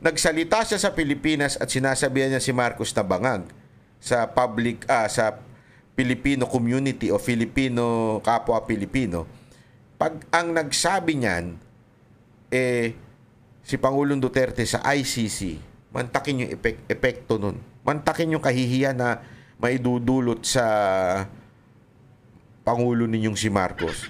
nagsalita siya sa Pilipinas at sinasabihan niya si Marcos na bangag sa sa Filipino community o Filipino kapwa Pilipino. Pag ang nagsabi niyan si Pangulong Duterte sa ICC, mantakin yung epekto nun. Mantakin yung kahihiyan na maidudulot sa Pangulo ninyong si Marcos.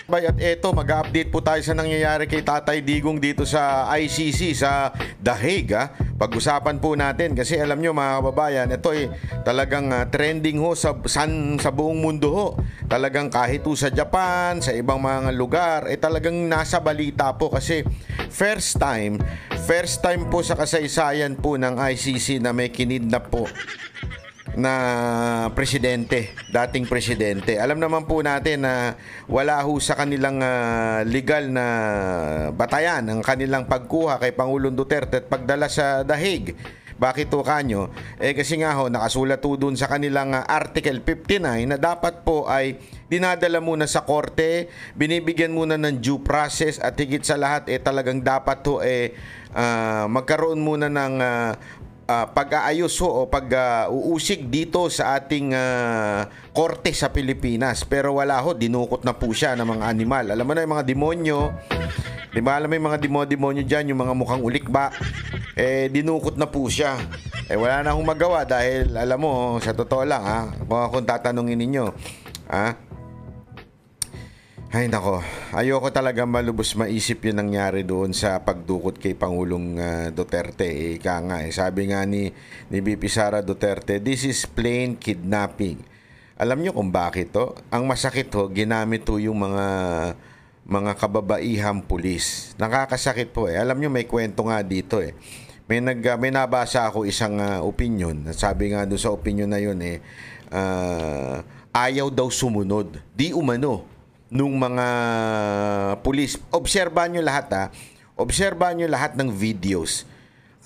At eto, mag-update po tayo sa nangyayari kay Tatay Digong dito sa ICC sa The Hague. Pag-usapan po natin kasi alam nyo mga kababayan, ito talagang trending sa buong mundo ho. Talagang kahit sa Japan, sa ibang mga lugar, talagang nasa balita po kasi first time po sa kasaysayan po ng ICC na may kinidnap po na presidente, dating presidente. Alam naman po natin na wala ho sa kanilang legal na batayan ang kanilang pagkuha kay Pangulong Duterte at pagdala sa The Hague. Bakit to kanyo? Kasi nga ho, nakasulat po dun sa kanilang Article 59 na dapat po ay dinadala muna sa korte, binibigyan muna ng due process at higit sa lahat talagang dapat to magkaroon muna ng pag-aayos o pag-uusig dito sa ating korte sa Pilipinas. Pero wala ho, dinukot na po siya ng mga animal. Alam mo na yung mga demonyo, di ba? Alam mo yung mga demonyo dyan, yung mga mukhang ulikba, dinukot na po siya. Wala na akong magawa dahil alam mo, sa totoo lang kung tatanungin ninyo, ay nako, ayoko talaga malubos maisip yung nangyari doon sa pagdukot kay Pangulong Duterte. Ika nga, sabi nga ni VP Sara Duterte, this is plain kidnapping. Alam nyo kung bakit to? Ang masakit ho, ginamit to yung mga kababaihang pulis. Nakakasakit po Alam nyo, may kwento nga dito May nabasa ako isang opinion. Sabi nga doon sa opinion na yun ayaw daw sumunod. Di umano nung mga pulis. Obserbahan nyo lahat Obserbahan nyo lahat ng videos.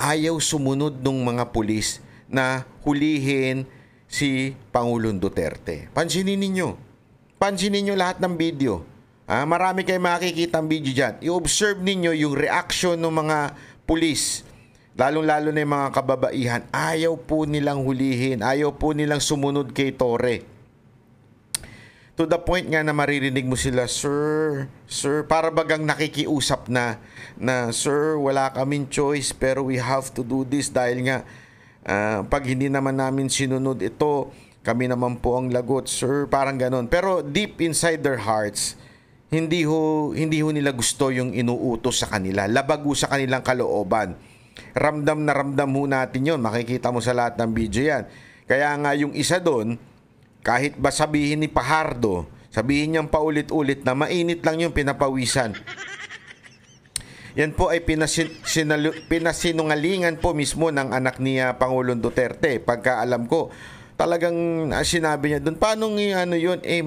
Ayaw sumunod nung mga pulis na hulihin si Pangulong Duterte. Pansinin ninyo. Pansinin nyo lahat ng video. Marami kayong makikita ang video dyan. I-observe ninyo yung reaction ng mga pulis. Lalong-lalo na yung mga kababaihan. Ayaw po nilang hulihin. Ayaw po nilang sumunod kay Torre. To the point nga na maririnig mo sila, Sir, para bagang nakikiusap na, Sir, wala kaming choice pero we have to do this dahil nga pag hindi naman namin sinunod ito, kami naman po ang lagot, Sir, parang ganon. Pero deep inside their hearts, hindi ho nila gusto yung inuutos sa kanila. Labag ho sa kanilang kalooban. Ramdam na ramdam ho natin yun. Makikita mo sa lahat ng video yan. Kaya nga yung isa doon, kahit ba sabihin ni Pajardo, sabihin niyang paulit-ulit na mainit lang yung pinapawisan. Yan po ay pinasinungalingan po mismo ng anak ni Pangulong Duterte. Pagka alam ko, talagang sinabi niya doon, paano yun?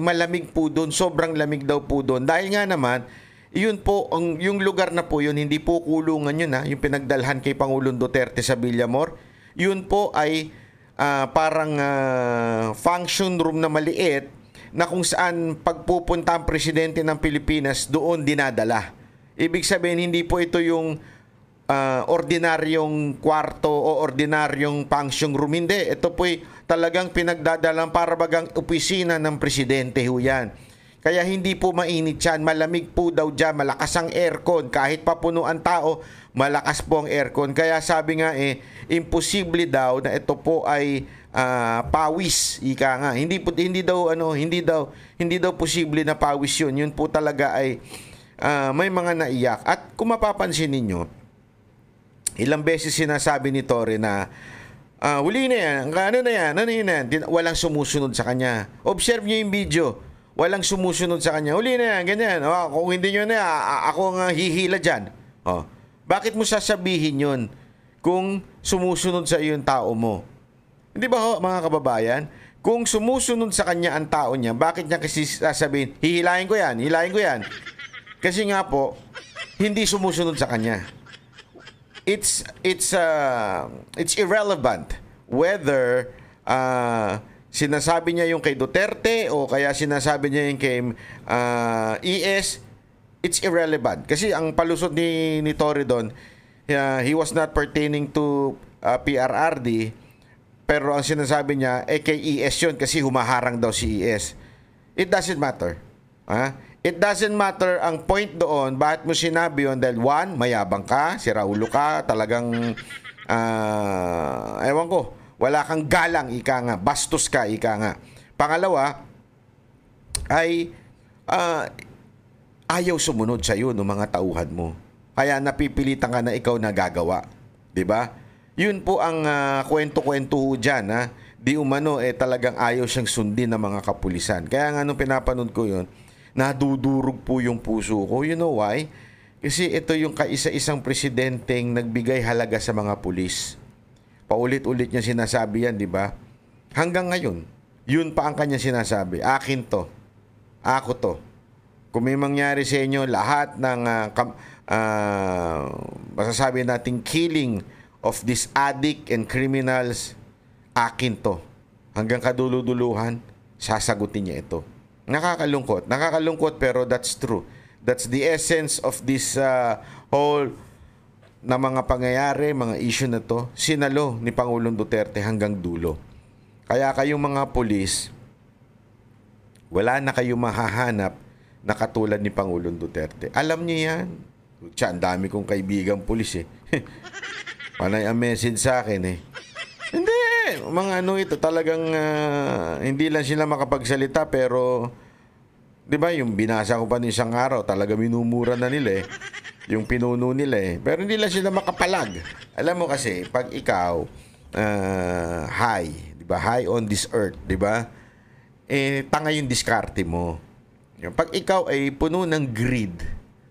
Malamig po doon, sobrang lamig daw po doon. Dahil nga naman, yun po, yung lugar na po yun, hindi po kulungan yun yung pinagdalhan kay Pangulong Duterte sa Villamor. Yun po ay parang function room na maliit na kung saan pagpupunta ang presidente ng Pilipinas doon dinadala. Ibig sabihin hindi po ito yung ordinaryong kwarto o ordinaryong function room. Hindi. Ito po talagang pinagdadalang para bagang opisina ng presidente ho yan. Kaya hindi po mainit yan. Malamig po daw dyan. Malakas ang aircon. Kahit pa puno ang tao, malakas po ang aircon. Kaya sabi nga imposible daw na ito po ay pawis. Ika nga. Hindi daw posible na pawis yun. Yun po talaga ay may mga naiyak. At kung mapapansin ninyo, ilang beses sinasabi ni Torre na huli na yan. Ano na yan? Walang sumusunod sa kanya. Observe nyo yung video. Walang sumusunod sa kanya. Huli na yan, ganyan. Kung hindi nyo na, ako nga hihila dyan. Bakit mo sasabihin yun kung sumusunod sa iyo yung tao mo? Hindi ba ho, mga kababayan? Kung sumusunod sa kanya ang tao niya, bakit niya kasi sasabihin, hihilahin ko yan. Kasi nga po, hindi sumusunod sa kanya. It's irrelevant whether sinasabi niya yung kay Duterte o kaya sinasabi niya yung kay ES. It's irrelevant. Kasi ang palusot ni Torre doon, he was not pertaining to PRRD, pero ang sinasabi niya, kay ES yun kasi humaharang daw si ES. It doesn't matter. It doesn't matter. Ang point doon, bakit mo sinabi yun? Dahil one, mayabang ka, si Raulo ka, talagang, ewan ko, wala kang galang, ika nga, bastos ka, ika nga. Pangalawa, ay ayaw sumunod sa iyo ng mga tauhan mo. Kaya napipilitan ka na ikaw na gagawa. 'Di ba? Yun po ang kwento-kwento diyan, ha. Di umano talagang ayaw siyang sundin ng mga kapulisan. Kaya nga nung pinapanood ko yun, nadudurog po yung puso ko. You know why? Kasi ito yung kaisa-isang presidenteng nagbigay halaga sa mga pulis. Paulit-ulit niya sinasabi yan, di ba? Hanggang ngayon, yun pa ang kanya sinasabi. Akin to. Ako to. Kung may mangyari sa inyo, lahat ng masasabi nating killing of this addict and criminals, akin to. Hanggang kaduluduluhan, sasagutin niya ito. Nakakalungkot. Nakakalungkot pero that's true. That's the essence of this whole na mga pangyayari, mga issue na to. Sinalo ni Pangulong Duterte hanggang dulo. Kaya kayong mga pulis, wala na kayong mahahanap na katulad ni Pangulong Duterte. Alam niyo yan. Ang dami kong kaibigang pulis eh. Panay ang message sa akin eh. Hindi. Mga ito talagang hindi lang sila makapagsalita pero di ba yung binasa ko pa ng isang araw talaga minumura na nila eh. Yung pinuno nila eh. Pero hindi lang sila makapalag. Alam mo kasi pag ikaw high, di ba? High on this earth, di ba? Tanga yung diskarte mo. Pag ikaw ay puno ng greed,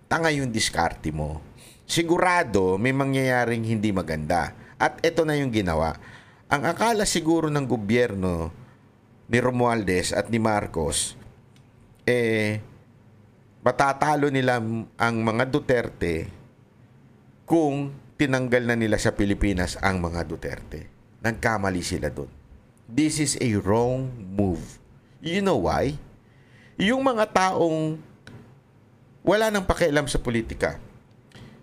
tanga yung diskarte mo. Sigurado may mangyayaring hindi maganda. At ito na yung ginawa. Ang akala siguro ng gobyerno ni Romualdez at ni Marcos, matatalo nila ang mga Duterte kung tinanggal na nila sa Pilipinas ang mga Duterte. Nagkamali sila doon. This is a wrong move. You know why? Yung mga taong wala nang pakialam sa politika,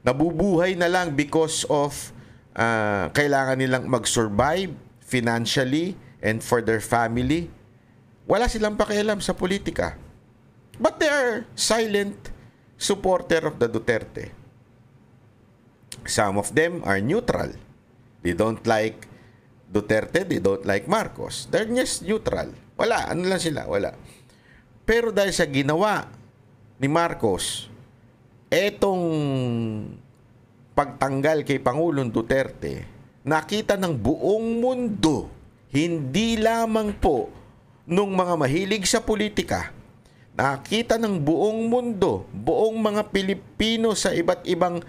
nabubuhay na lang because of kailangan nilang mag-survive financially and for their family. Wala silang pakialam sa politika. But they are silent supporter of the Duterte. Some of them are neutral. They don't like Duterte, they don't like Marcos. They're just neutral. Wala, ano lang sila, wala. Pero dahil sa ginawa ni Marcos, etong pagtanggal kay Pangulong Duterte, nakita ng buong mundo, hindi lamang po nung mga mahilig sa politika, nakita ng buong mundo, buong mga Pilipino sa iba't ibang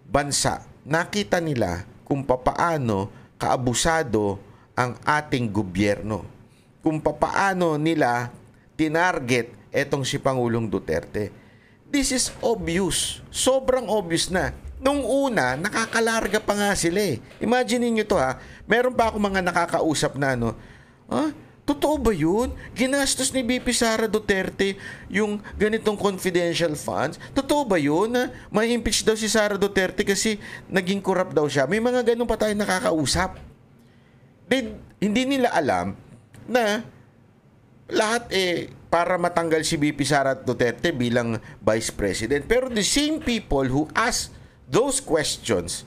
bansa, nakita nila kung papaano kaabusado ang ating gobyerno. Kung papaano nila tinarget etong si Pangulong Duterte. This is obvious. Sobrang obvious na. Nung una, nakakalarga pa nga sila eh. Imagine niyo to ha. Meron pa ako mga nakakausap na totoo ba yun? Ginastos ni BP Sara Duterte yung ganitong confidential funds? Totoo ba yun na may impeach daw si Sara Duterte kasi naging corrupt daw siya? May mga ganun pa tayo nakakausap. Hindi nila alam na lahat para matanggal si BP Sara Duterte bilang Vice President. Pero the same people who ask those questions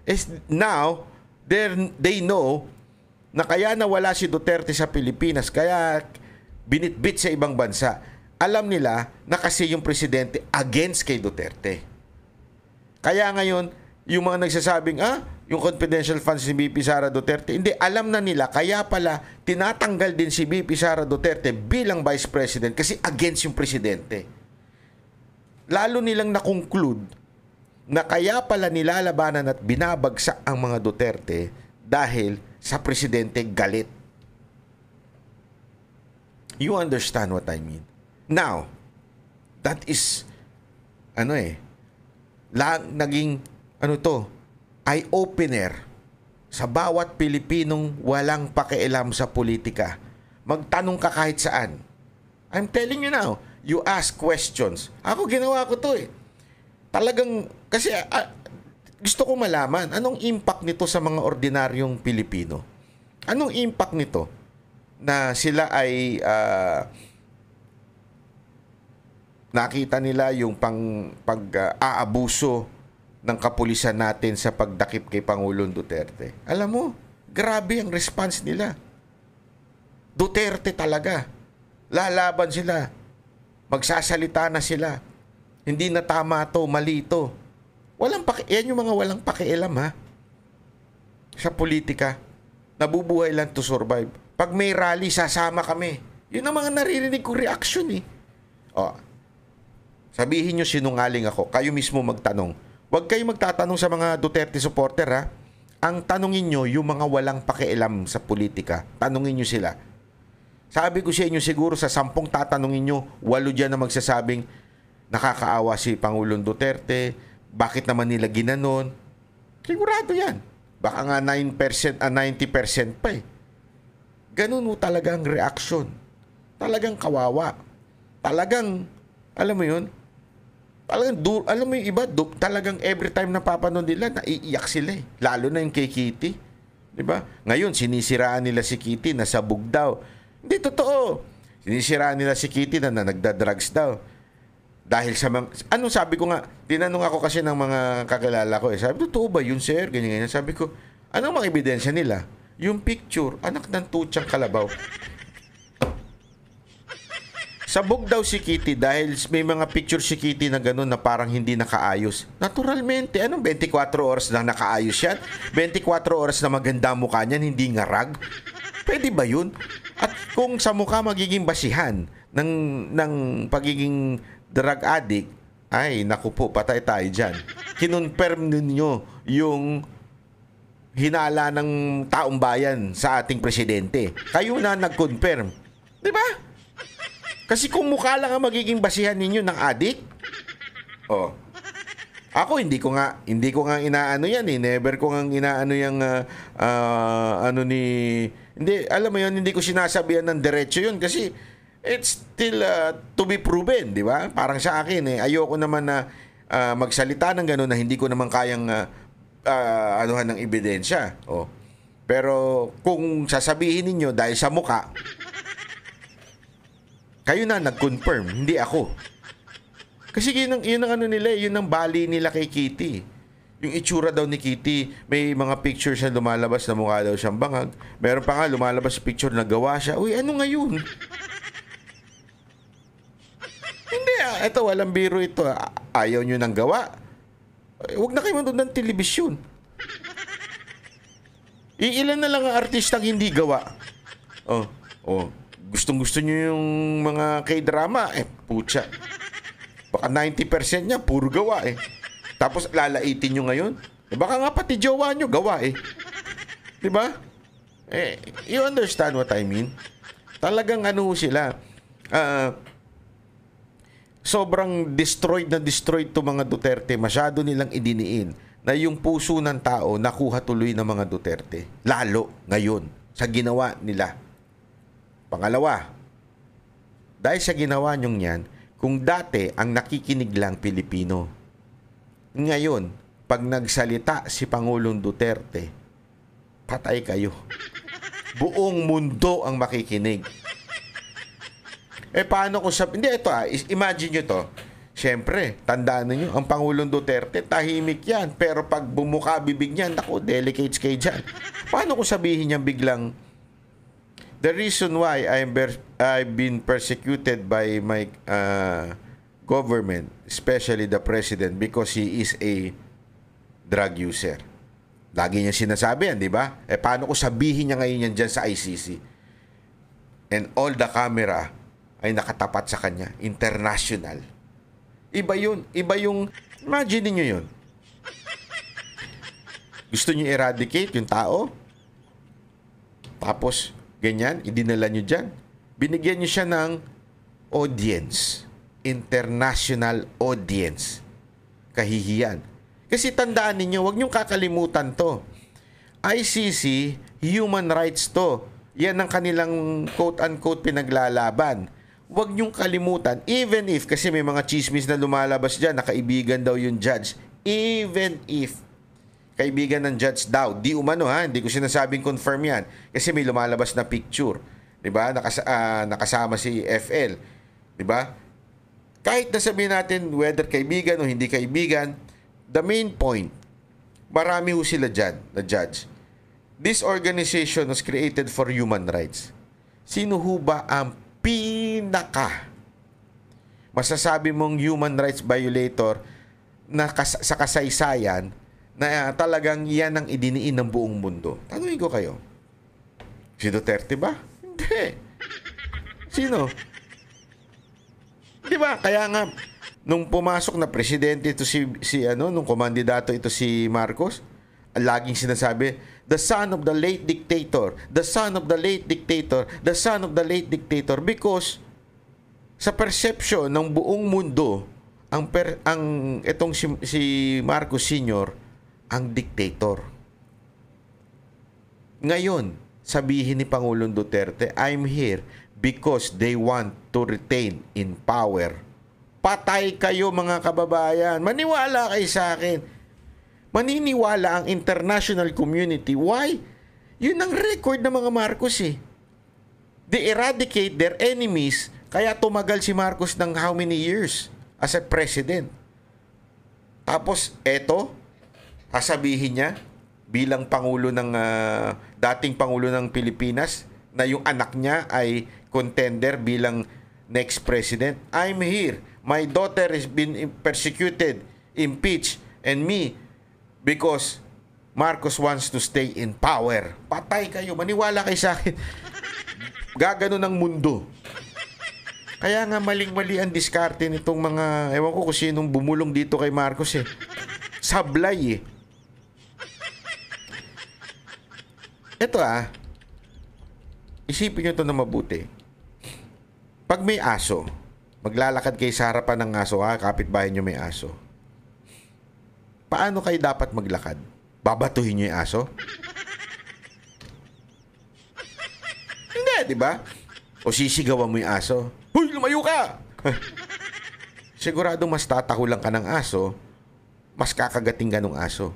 is now they know na kaya nawala si Duterte sa Pilipinas, kaya binitbit sa ibang bansa. Alam nila na kasi yung presidente against kay Duterte. Kaya ngayon, yung mga nagsasabing, yung confidential funds ni BP Sara Duterte, hindi, alam na nila, kaya pala tinatanggal din si BP Sara Duterte bilang Vice President kasi against yung presidente. Lalo nilang na-conclude na kaya pala nilalabanan at binabagsak ang mga Duterte dahil sa presidente galit. You understand what I mean? Now, that is naging eye-opener sa bawat Pilipinong walang pakialam sa politika. Magtanong ka kahit saan. I'm telling you now, you ask questions. Ako ginawa ko to eh. Talagang, kasi gusto ko malaman, anong impact nito sa mga ordinaryong Pilipino? Anong impact nito na sila ay nakita nila yung pag-aabuso ng kapulisan natin sa pagdakip kay Pangulong Duterte? Alam mo, grabe ang response nila. Duterte talaga. Lalaban sila. Magsasalita na sila. Hindi na tama to, mali to. Yan yung mga walang pakialam ha. Sa politika. Nabubuhay lang to survive. Pag may rally, sasama kami. Yun ang mga naririnig kong reaction eh. Sabihin nyo sinungaling ako. Kayo mismo magtanong. Huwag kayo magtatanong sa mga Duterte supporter ha. Ang tanongin nyo, yung mga walang pakialam sa politika. Tanongin nyo sila. Sabi ko sa inyo, siguro sa 10 tatanungin nyo, 8 dyan na magsasabing nakakaawa si Pangulong Duterte, bakit naman nila ginanon? Sigurado yan. Baka nga 90% pa eh. Ganun mo talaga ang reaksyon. Talagang kawawa. Talagang, alam mo yun, alam mo yung iba, talagang every time na papanood nila, naiiyak sila eh. Lalo na yung kay Kitty. Diba? Ngayon, sinisiraan nila si Kitty na sabog daw. Hindi totoo. Sinisiraan nila si Kitty na nagda-drugs daw. Dahil sa anong sabi ko nga, tinanong ako kasi ng mga kakilala ko eh. Sabi, totoo ba yun, sir? Ganyan. Sabi ko, anong mga ebidensya nila? Yung picture, anak ng tutsang kalabaw. Sabog daw si Kitty dahil may mga picture si Kitty na gano'n na parang hindi nakaayos. Naturalmente, anong 24 oras na nakaayos yan? 24 oras na maganda mukha niyan, hindi ngarag? Pwede ba yun? At kung sa mukha magiging basihan ng pagiging drug addict, ay naku po, patay tayo dyan. Kinonfirm ninyo yung hinala ng taong bayan sa ating presidente. Kayo na nag-confirm. Di ba? Kasi kung mukha lang ang magiging basihan ninyo ng addict, ako hindi ko nga inaano yan eh. Never ko nga inaano yung hindi, alam mo yun, hindi ko sinasabihan ng diretso yun kasi it's still to be proven, di ba? Parang sa akin eh, ayoko naman na magsalita ng gano'n na hindi ko naman kayang anuhan ng ebidensya. Pero kung sasabihin ninyo dahil sa muka, kayo na nag-confirm, hindi ako. Kasi yun ang ano nila, yun ang bali nila kay Kitty. Yung itsura daw ni Kitty, may mga pictures na lumalabas na mukha daw siyang bangag. Meron pa nga lumalabas picture na gawa siya. Uy, ano ngayon? Hindi ito walang biro ito. Ayaw nyo nang gawa. Huwag na kayo manood ng telebisyon. Ilan na lang ang artistang hindi gawa. Gustong-gusto nyo yung mga K-drama, putya. Baka 90% niya, puro gawa eh. Tapos lalaitin nyo ngayon. Baka nga pati jowa nyo, gawa eh. Diba? You understand what I mean? Talagang ano sila. Sobrang destroyed to mga Duterte. Masyado nilang idiniin na yung puso ng tao nakuha tuloy ng mga Duterte. Lalo ngayon sa ginawa nila. Pangalawa, dahil sa ginawa nyong yan, kung dati ang nakikinig lang Pilipino, ngayon, pag nagsalita si Pangulong Duterte, patay kayo. Buong mundo ang makikinig. Paano kung hindi, ito imagine nyo to. Siyempre, tandaan ninyo, ang Pangulong Duterte, tahimik yan. Pero pag bumuka bibig niyan, naku, delicates kayo dyan. Paano kung sabihin niya biglang, the reason why I've been persecuted by my government, especially the president, because he is a drug user. Lagi niya sinasabi yan, di ba? Paano ko sabihin niya ngayon yan dyan sa ICC? And all the camera ay nakatapat sa kanya. International. Iba yun. Iba yung, imagine niyo yun. Gusto niyo eradicate yung tao? Tapos, ganyan, idinala niyo dyan. Binigyan niyo siya ng audience. International audience. Kahihiyan. Kasi tandaan ninyo, huwag niyong kakalimutan to. ICC, human rights to. Yan ang kanilang quote-unquote pinaglalaban. Huwag niyong kalimutan, even if, kasi may mga chismis na lumalabas dyan, nakaibigan daw yung judge. Even if kaibigan ng judge daw. Di umano ha, hindi ko sinasabing confirm yan. Kasi may lumalabas na picture. Diba? Nakasama si FL. Diba? Kahit nasabihin natin whether kaibigan o hindi kaibigan, the main point, marami ho sila dyan, na judge. This organization was created for human rights. Sino ho ba ang masasabi mong human rights violator na sa kasaysayan na talagang yan ang idiniin ng buong mundo? Tanungin ko kayo. Si Duterte ba? Hindi. Sino? Di ba? Kaya nga, nung pumasok na presidente ito nung kumandidato ito si Marcos, laging sinasabi, the son of the late dictator, the son of the late dictator, the son of the late dictator, because sa perception ng buong mundo, itong si Marcos Sr. ang dictator. Ngayon, sabihin ni Pangulong Duterte, I'm here because they want to retain in power. Patay kayo mga kababayan. Maniwala kayo sa akin. Maniniwala ang international community. Why? Yun ang record ng mga Marcos eh. They eradicate their enemies, kaya tumagal si Marcos ng how many years as a president. Tapos, eto, sasabihin niya, bilang Pangulo ng, dating Pangulo ng Pilipinas, na yung anak niya ay contender bilang next president. I'm here. My daughter has been persecuted, impeached, and me, because Marcos wants to stay in power. Patay kayo. Maniwala kayo sa akin. Gagano ng mundo. Kaya nga maling-mali ang diskarte nitong mga, ewan ko kung sinong bumulong dito kay Marcos eh. Sablay eh. Ito isipin nyo ito na mabuti. Pag may aso, maglalakad kayo sa harapan ng aso, kapitbahay nyo may aso. Paano kayo dapat maglakad? Babatuhin nyo yung aso? Hindi, di ba? O sisigawan mo yung aso? Huy, lumayo ka! Siguradong mas tatahulan ka ng aso, mas kakagating ka ng aso.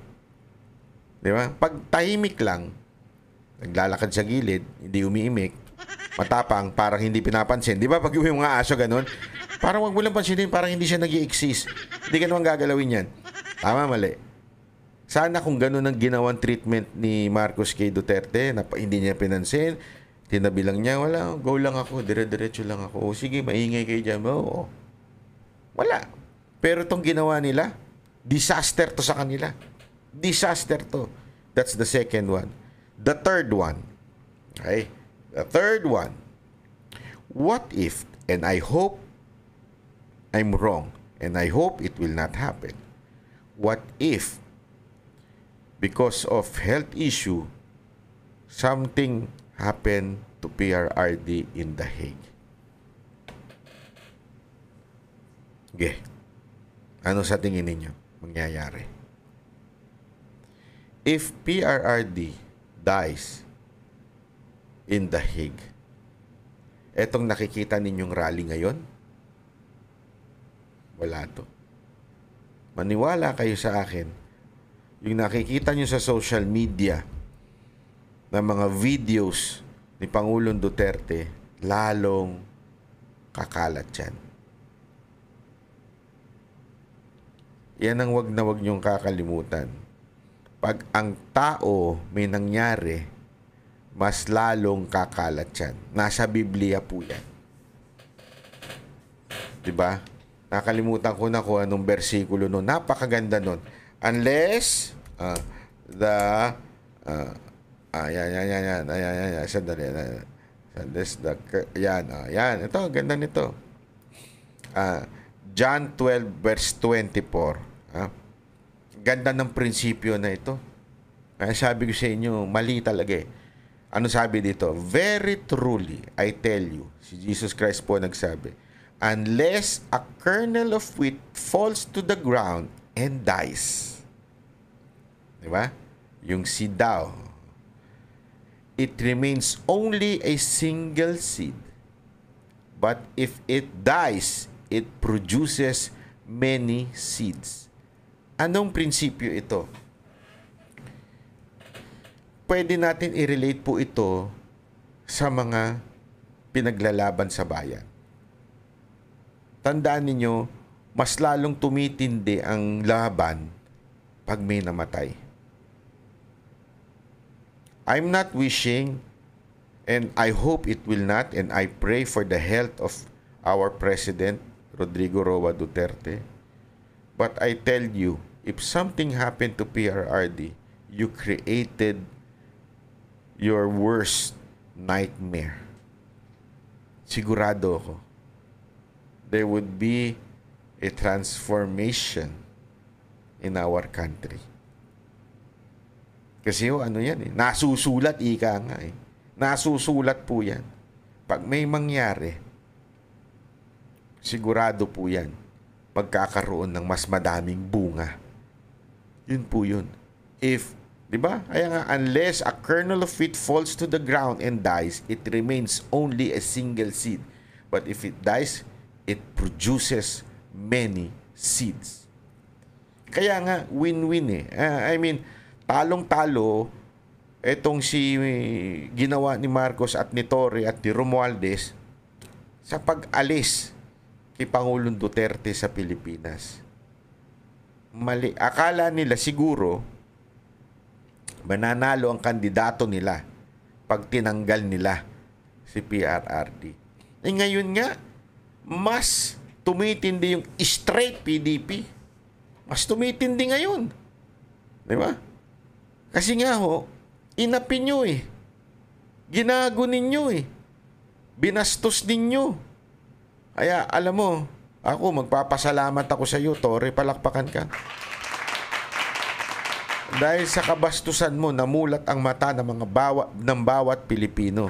Di ba? Pag tahimik lang, naglalakad sa gilid, hindi umiimik, matapang, parang hindi pinapansin. Di ba? Pag yung mga aso ganun, parang wag mo lang pansinin, parang hindi siya nag-i-exist. Hindi ka naman gagalawin yan. Tama, mali. Sana kung gano'n ang ginawang treatment ni Marcos kay Duterte, na hindi niya pinansin, tinabi lang niya, wala, go lang ako, dire-diretso lang ako. O sige, maingay kayo dyan. Oo. Wala. Pero itong ginawa nila, disaster to sa kanila. Disaster to. That's the second one. The third one. Okay? The third one. What if, and I hope I'm wrong, and I hope it will not happen, what if, because of health issue, something happened to PRRD in The Hague? Okay. Ano sa tingin ninyo mangyayari? If PRRD dies in The Hague, etong nakikita ninyong rally ngayon, wala to. Maniwala kayo sa akin, yung nakikita nyo sa social media na mga videos ni Pangulong Duterte, lalong kakalat yan. Yan ang wag na wag nyong kakalimutan. Pag ang tao may nangyari, mas lalong kakalat yan. Nasa Biblia po yan. Diba? Nakalimutan ko na kung anong versikulo nun. Napakaganda nun. Unless yan. Sandali. Yan. Ito, ganda nito. John 12 verse 24. Ganda ng prinsipyo na ito. Sabi ko sa inyo, mali talaga eh. Ano sabi dito? Very truly, I tell you, si Jesus Christ po nagsabi, unless a kernel of wheat falls to the ground and dies. Diba? Yung seed daw. It remains only a single seed. But if it dies, it produces many seeds. Anong prinsipyo ito? pwede natin i-relate po ito sa mga pinaglalaban sa bayan. Tandaan ninyo, mas lalong tumitindi ang laban pag may namatay. I'm not wishing, and I hope it will not, and I pray for the health of our President, Rodrigo Roa Duterte. But I tell you, if something happened to PRRD, you created your worst nightmare. Sigurado ako, there would be a transformation in our country. Kasi ano yan eh, nasusulat ika nga eh. Nasusulat po yan. Pag may mangyari, sigurado po yan, magkakaroon ng mas madaming bunga. Yun po yun. If, di ba? Kaya nga, unless a kernel of wheat falls to the ground and dies, it remains only a single seed. But if it dies, it produces many seeds. Kaya nga, win-win eh. I mean, talong-talo, etong si ginawa ni Marcos at ni Torre at ni Romualdez sa pag-alis kay Pangulong Duterte sa Pilipinas. Mali. Akala nila siguro mananalo ang kandidato nila pag tinanggal nila si PRRD. Eh ngayon nga, mas tumitindi yung straight PDP. Mas tumitindi ngayon. Di ba? Kasi nga ho, inapin nyo eh. Ginago ninyo eh. Binastos ninyo. Kaya alam mo, ako magpapasalamat ako sa iyo, Torre, palakpakan ka. Dahil sa kabastusan mo, namulat ang mata ng bawat Pilipino.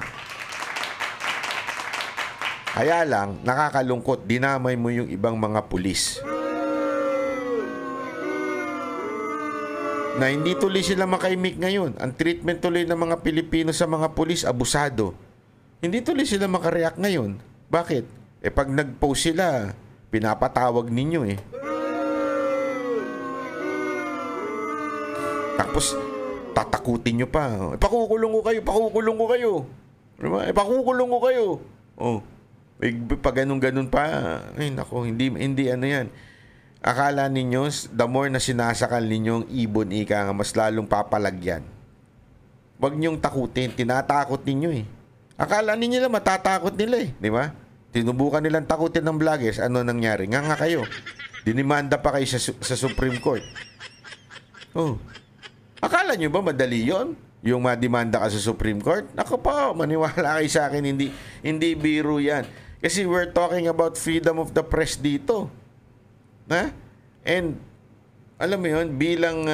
Kaya lang, nakakalungkot, dinamay mo yung ibang mga pulis. Na hindi tuloy sila makaimik ngayon. Ang treatment tuloy ng mga Pilipino sa mga pulis, abusado. Hindi tuloy sila makareact ngayon. Bakit? Eh pag nag-post sila, pinapatawag ninyo eh. Tapos, tatakutin nyo pa. Pakukulong ko kayo, pakukulong ko kayo. Pakukulong ko kayo. Oh, pag ganun-ganun pa, ay nako, hindi ano yan. Akala ninyo, the more na sinasakal ninyo ang ibon, ika nga, mas lalong papalagyan. Huwag niyong takutin. Tinatakot ninyo eh. Akala ninyo na matatakot nila eh. Di ba? Tinubukan nilang takutin ng vloggers. Ano nangyari? Nga kayo. Dinimanda pa kayo sa Supreme Court. Oh. Akala nyo ba madali yon? Yung madimanda ka sa Supreme Court? Ako pa, maniwala kayo sa akin. Hindi biro yan. Kasi we're talking about freedom of the press dito. Na? And alam mo yun, bilang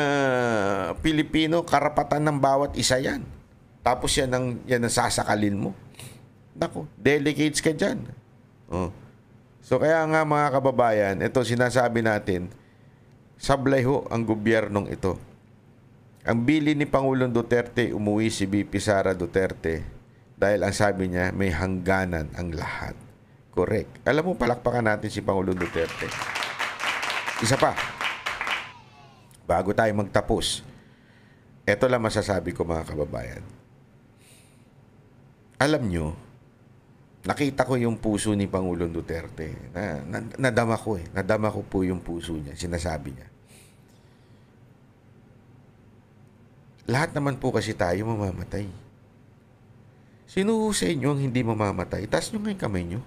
Pilipino, karapatan ng bawat isa yan. Tapos yan ang sasakalin mo. Nako, delegates ka dyan. Oh. So kaya nga mga kababayan, ito sinasabi natin, sablay ho ang gobyernong ito. Ang bili ni Pangulong Duterte, umuwi si VP Sara Duterte dahil ang sabi niya, may hangganan ang lahat. Correct. Alam mo, palakpakan natin si Pangulong Duterte. Isa pa, bago tayo magtapos, ito lang masasabi ko mga kababayan. Alam nyo, nakita ko yung puso ni Pangulong Duterte. Nadama ko eh. Nadama ko po yung puso niya. Sinasabi niya. Lahat naman po kasi tayo mamamatay. Sino sa inyo ang hindi mamamatay? Taas nyo nga yung kamay nyo.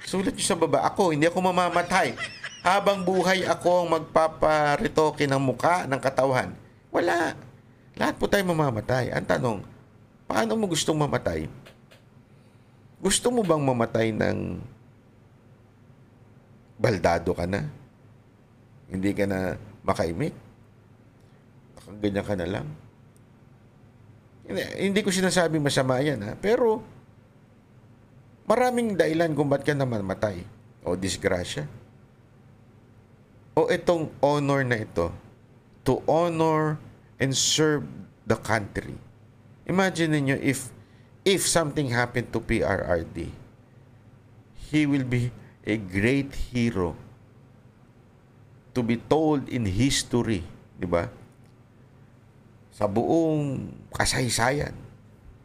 Sulat nyo sa baba. Ako, hindi ako mamamatay. Habang buhay ako ang magpaparitoke ng muka, ng katawan. Wala. Lahat po tayo mamamatay. Ang tanong, paano mo gustong mamatay? Gusto mo bang mamatay ng baldado ka na? Hindi ka na makaimik? Ganyan ka na lang? Hindi ko sinasabing masama yan, ha? Pero maraming dahilan kung ba't ka na mamatay. O disgrasya. O itong honor na ito, to honor and serve the country. Imagine niyo if something happened to PRRD, he will be a great hero to be told in history, di ba? sa buong kasaysayan.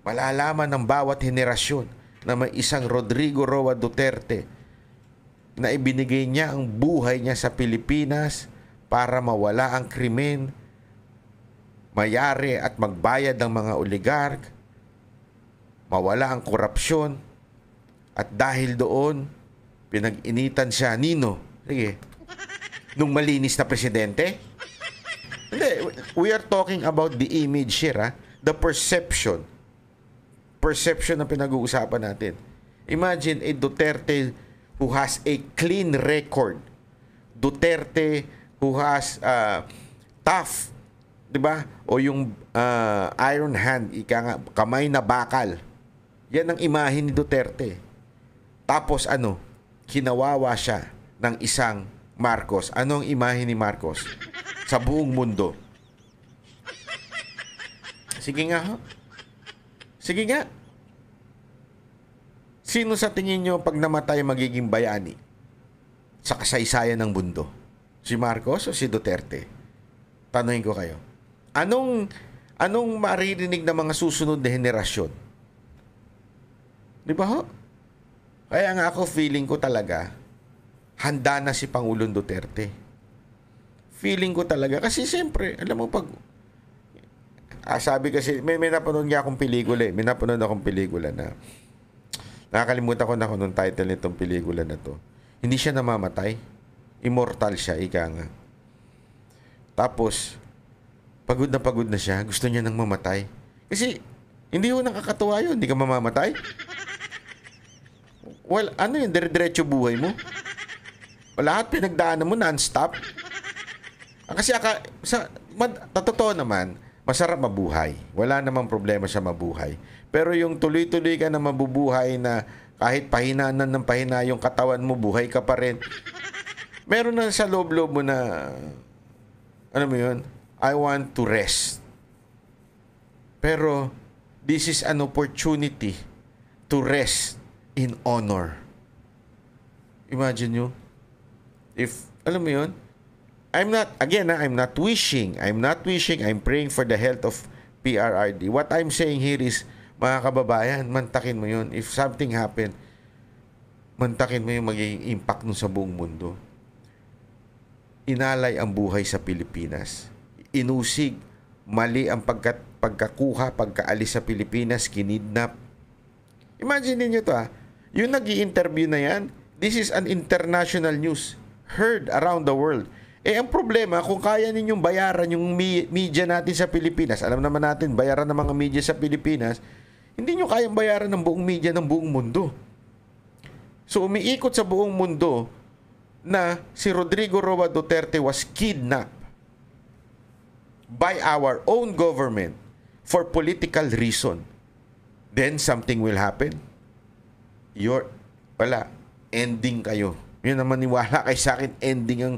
Malalaman ng bawat henerasyon na may isang Rodrigo Roa Duterte na ibinigay niya ang buhay niya sa Pilipinas para mawala ang krimen, mayari at magbayad ng mga oligark, mawala ang korupsyon, at dahil doon, pinag-initan siya, Nino, sige, nung malinis na presidente. Hindi, we are talking about the image here, the perception. Perception ang pinag-uusapan natin. Imagine a Duterte who has a clean record. Duterte who has tough, di ba? O yung iron hand, kamay na bakal. Yan ang imahe ni Duterte. Tapos kinawawa siya ng isang Marcos. Ano ang imahe ni Marcos sa buong mundo? Sige nga, ho. Sige nga. Sino sa tingin nyo pag namatay magiging bayani sa kasaysayan ng mundo? Si Marcos o si Duterte? Tanungin ko kayo. Anong maririnig ng mga susunod na henerasyon? Di ba ho? Kaya nga ako, feeling ko talaga, handa na si Pangulong Duterte. Feeling ko talaga. Kasi siyempre, alam mo pag... sabi kasi, may napanood nga akong pelikula eh. May napanood akong pelikula na... Nakakalimutan ko na kung anong title nitong pelikula na to. Hindi siya namamatay. Immortal siya, ika nga. Tapos, pagod na siya. Gusto niya nang mamatay. Kasi, hindi ho nakakatuwa yun. Hindi ka mamamatay. Well, ano yun? Dire-diretso buhay mo. Lahat pinagdaanan mo non-stop. Kasi totoo naman, masarap mabuhay. Wala namang problema sa mabuhay. Pero yung tuloy-tuloy ka na mabubuhay na kahit pahinaanan ng pahina yung katawan mo, buhay ka pa rin. Meron na sa loob-loob mo na, ano mo yun? I want to rest. Pero, this is an opportunity to rest in honor. Imagine nyo. If, alam mo yun? I'm not wishing. I'm praying for the health of PRRD. What I'm saying here is, mga kababayan, mantakin mo yun. If something happen, mantakin mo yung magiging impact nun sa buong mundo. Inalay ang buhay sa Pilipinas. Inusig, mali ang pagkakuha, pagkaalis sa Pilipinas, kinidnap. Imagine niyo to yung nag-i-interview na yan, this is an international news. Heard around the world. Ang problema, kung kaya ninyong bayaran yung media natin sa Pilipinas, alam naman natin, bayaran ng mga media sa Pilipinas, hindi nyo kayang bayaran ng buong media ng buong mundo. So, umiikot sa buong mundo na si Rodrigo Roa Duterte was kidnapped by our own government for political reason. Then, something will happen. Ending kayo. Yun naman, niwala kay sa akin, ending ang